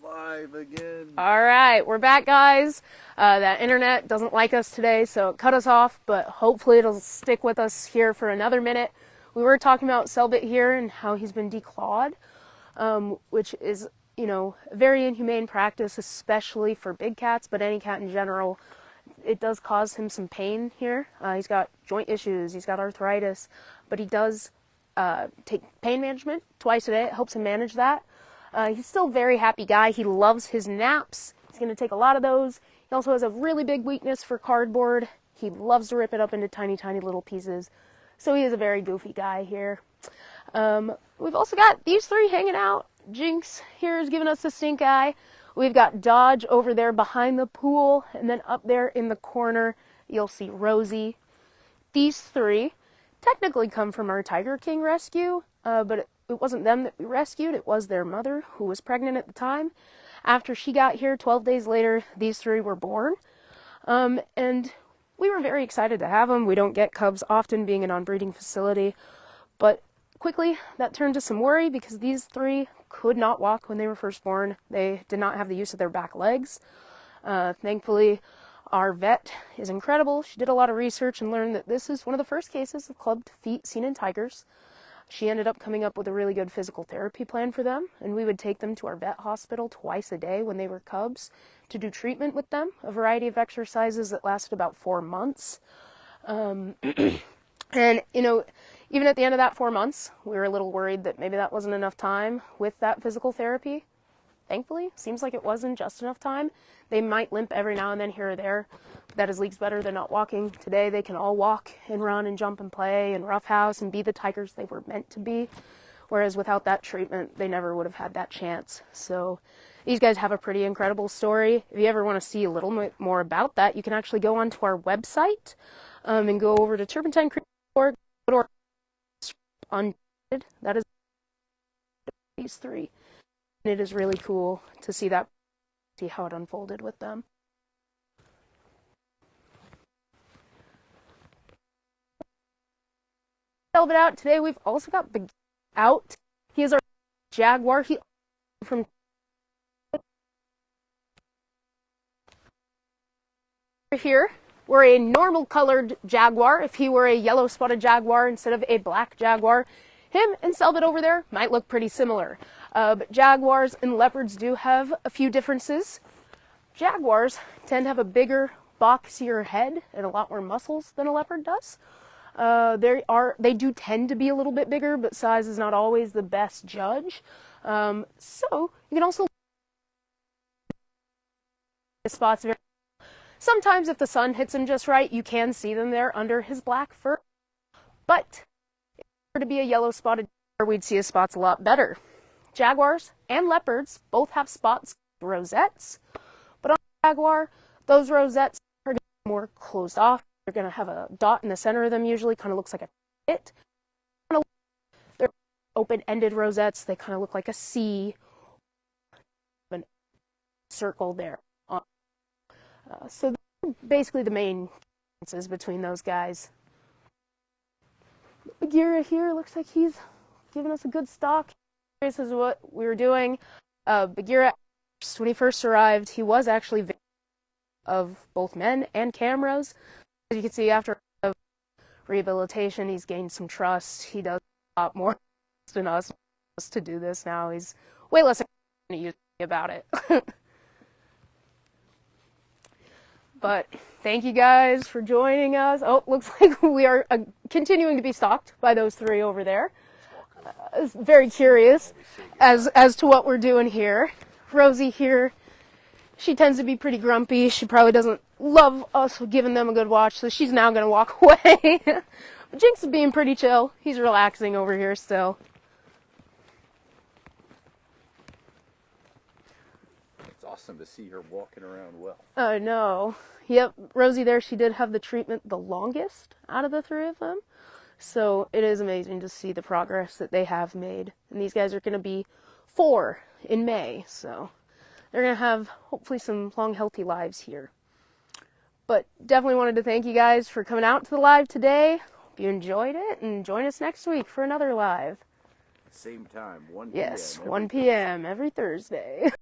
Live again. All right, we're back, guys. That internet doesn't like us today, so it cut us off, but hopefully it'll stick with us here for another minute. We were talking about Selbit here and how he's been declawed, which is, a very inhumane practice, especially for big cats, but any cat in general. It does cause him some pain here. He's got joint issues, he's got arthritis, but he does take pain management twice a day. It helps him manage that. He's still a very happy guy. He loves his naps. He's going to take a lot of those. He also has a really big weakness for cardboard. He loves to rip it up into tiny, tiny little pieces. So he is a very goofy guy here. We've also got these three hanging out. Jinx here is giving us the stink eye. We've got Dodge over there behind the pool. And then up there in the corner, you'll see Rosie. These three technically come from our Tiger King rescue, but it wasn't them that we rescued, it was their mother, who was pregnant at the time. After she got here, 12 days later, these three were born. And we were very excited to have them. We don't get cubs often, being an on-breeding facility. But quickly, that turned to some worry because these three could not walk when they were first born. They did not have the use of their back legs. Thankfully, our vet is incredible. She did a lot of research and learned that this is one of the first cases of clubbed feet seen in tigers. She ended up coming up with a really good physical therapy plan for them, and we would take them to our vet hospital twice a day when they were cubs to do treatment with them, a variety of exercises that lasted about 4 months. And, even at the end of that 4 months, we were a little worried that maybe that wasn't enough time with that physical therapy. Thankfully, seems like it wasn't just enough time. They might limp every now and then here or there. That is leagues better than not walking. Today they can all walk and run and jump and play and roughhouse and be the tigers they were meant to be. Whereas without that treatment, they never would have had that chance. So these guys have a pretty incredible story. If you ever want to see a little bit more about that, you can actually go onto our website and go over to turpentine.org. That is these three. And it is really cool to see how it unfolded with them. Velvet out today. We've also got Big out. He is our jaguar. He from here. We're a normal colored jaguar. If he were a yellow spotted jaguar instead of a black jaguar, him and Selbit over there might look pretty similar. But jaguars and leopards do have a few differences. Jaguars tend to have a bigger, boxier head and a lot more muscles than a leopard does. They do tend to be a little bit bigger, but size is not always the best judge. So you can also spots very. Sometimes if the sun hits him just right, you can see them there under his black fur. But if it were to be a yellow spotted jaguar, we'd see his spots a lot better. Jaguars and leopards both have spots, rosettes, but on a jaguar, those rosettes are more closed off. They're going to have a dot in the center of them, usually kind of looks like a pit. They're open-ended rosettes. They kind of look like a C, a circle there. So basically the main differences between those guys. Bagheera here looks like he's giving us a good stock. This is what we were doing. Bagheera, when he first arrived, he was actually of both men and cameras. As you can see, after rehabilitation, he's gained some trust. He does a lot more than us to do this now. He's way less about it. But thank you guys for joining us. Oh, looks like we are continuing to be stalked by those three over there. Very curious as to what we're doing here. Rosie here, she tends to be pretty grumpy. She probably doesn't love us giving them a good watch, so she's now going to walk away. But Jinx is being pretty chill. He's relaxing over here still. It's awesome to see her walking around well. I know. Yep, Rosie there, she did have the treatment the longest out of the three of them. So it is amazing to see the progress that they have made. And these guys are going to be 4 in May, so they're going to have hopefully some long, healthy lives here. But definitely wanted to thank you guys for coming out to the live today. Hope you enjoyed it, and join us next week for another live. Same time, 1 p.m. Yes, 1 p.m. every Thursday.